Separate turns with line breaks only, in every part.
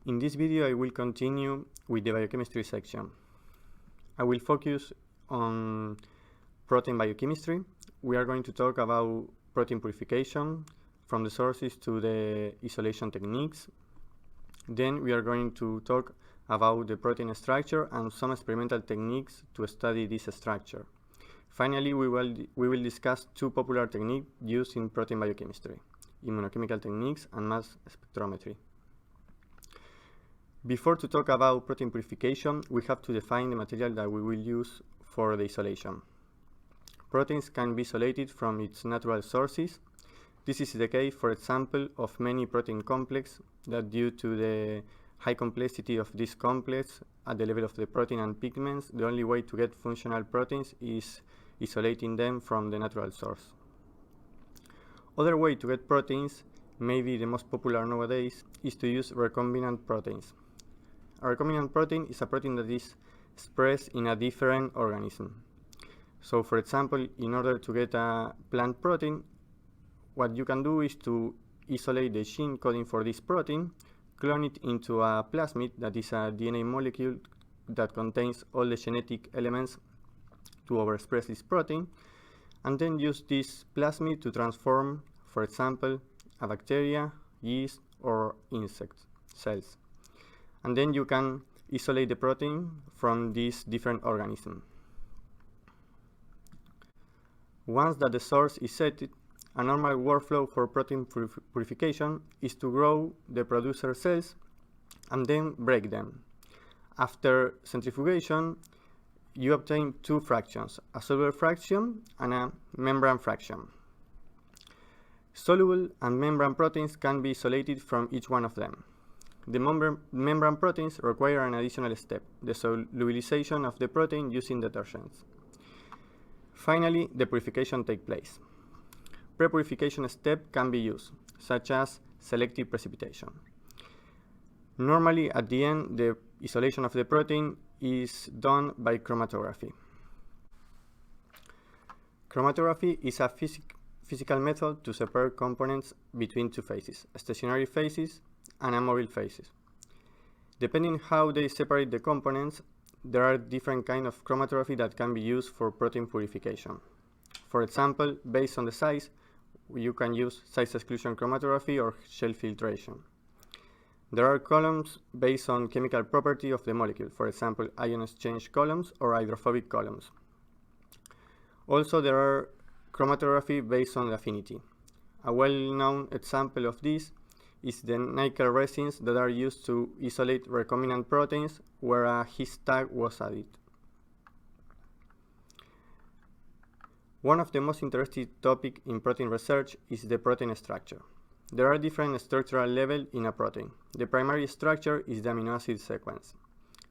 In this video, I will continue with the biochemistry section. I will focus on protein biochemistry. We are going to talk about protein purification, from the sources to the isolation techniques. Then we are going to talk about the protein structure and some experimental techniques to study this structure. Finally, we will discuss two popular techniques used in protein biochemistry: immunochemical techniques and mass spectrometry. Before to talk about protein purification, we have to define the material that we will use for the isolation. Proteins can be isolated from its natural sources. This is the case, for example, of many protein complexes that, due to the high complexity of this complex at the level of the protein and pigments, the only way to get functional proteins is isolating them from the natural source. Other way to get proteins, maybe the most popular nowadays, is to use recombinant proteins. A recombinant protein is a protein that is expressed in a different organism. So, for example, in order to get a plant protein, what you can do is to isolate the gene coding for this protein, clone it into a plasmid, that is a DNA molecule that contains all the genetic elements to overexpress this protein, and then use this plasmid to transform, for example, a bacteria, yeast, or insect cells. And then you can isolate the protein from these different organisms. Once that the source is set, a normal workflow for protein purification is to grow the producer cells and then break them. After centrifugation, you obtain two fractions, a soluble fraction and a membrane fraction. Soluble and membrane proteins can be isolated from each one of them. The membrane proteins require an additional step, the solubilization of the protein using detergents. Finally, the purification takes place. Pre-purification step can be used, such as selective precipitation. Normally, at the end, the isolation of the protein is done by chromatography. Chromatography is a physical method to separate components between two phases, stationary phases and mobile phases. Depending how they separate the components, there are different kinds of chromatography that can be used for protein purification. For example, based on the size, you can use size exclusion chromatography or shell filtration. There are columns based on chemical property of the molecule, for example, ion exchange columns or hydrophobic columns. Also, there are chromatography based on affinity. A well-known example of this is the nickel resins that are used to isolate recombinant proteins where a his tag was added. One of the most interesting topics in protein research is the protein structure. There are different structural levels in a protein. The primary structure is the amino acid sequence.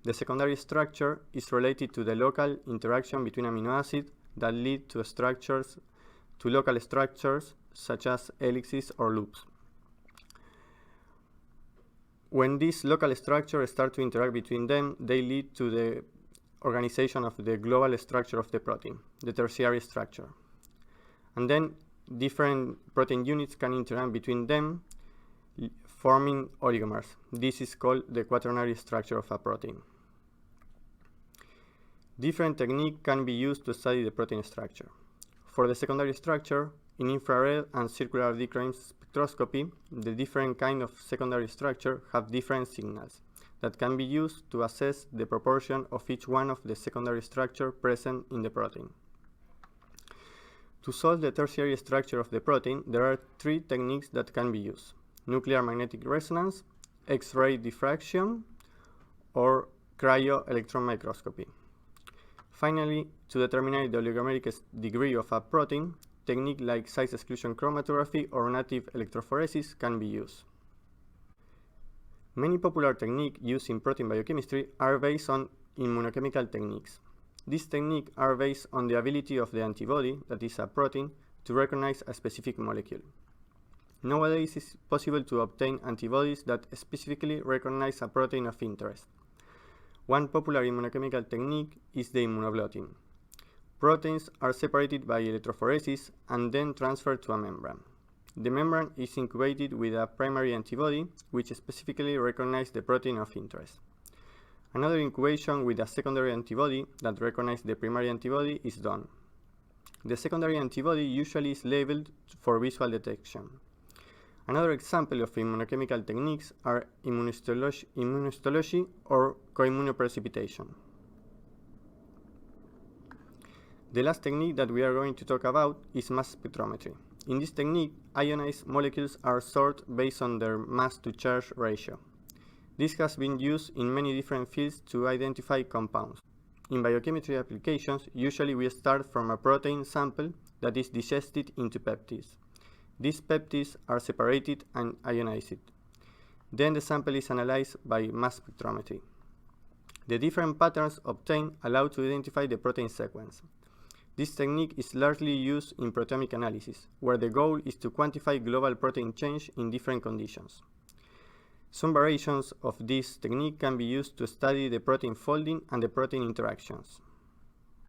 The secondary structure is related to the local interaction between amino acids that lead to local structures such as helices or loops. When these local structures start to interact between them, they lead to the organization of the global structure of the protein, the tertiary structure. And then different protein units can interact between them, forming oligomers. This is called the quaternary structure of a protein. Different techniques can be used to study the protein structure. For the secondary structure, in infrared and circular Dichrome spectroscopy, the different kinds of secondary structure have different signals that can be used to assess the proportion of each one of the secondary structure present in the protein. To solve the tertiary structure of the protein, there are three techniques that can be used: nuclear magnetic resonance, X-ray diffraction, or cryo-electron microscopy. Finally, to determine the oligomeric degree of a protein, techniques like size exclusion chromatography or native electrophoresis can be used. Many popular techniques used in protein biochemistry are based on immunochemical techniques. These techniques are based on the ability of the antibody, that is a protein, to recognize a specific molecule. Nowadays, it is possible to obtain antibodies that specifically recognize a protein of interest. One popular immunochemical technique is the immunoblotting. Proteins are separated by electrophoresis and then transferred to a membrane. The membrane is incubated with a primary antibody, which specifically recognizes the protein of interest. Another incubation with a secondary antibody that recognizes the primary antibody is done. The secondary antibody usually is labeled for visual detection. Another example of immunochemical techniques are immunohistology or co-immunoprecipitation. The last technique that we are going to talk about is mass spectrometry. In this technique, ionized molecules are sorted based on their mass-to-charge ratio. This has been used in many different fields to identify compounds. In biochemistry applications, usually we start from a protein sample that is digested into peptides. These peptides are separated and ionized. Then the sample is analyzed by mass spectrometry. The different patterns obtained allow to identify the protein sequence. This technique is largely used in proteomic analysis, where the goal is to quantify global protein change in different conditions. Some variations of this technique can be used to study the protein folding and the protein interactions.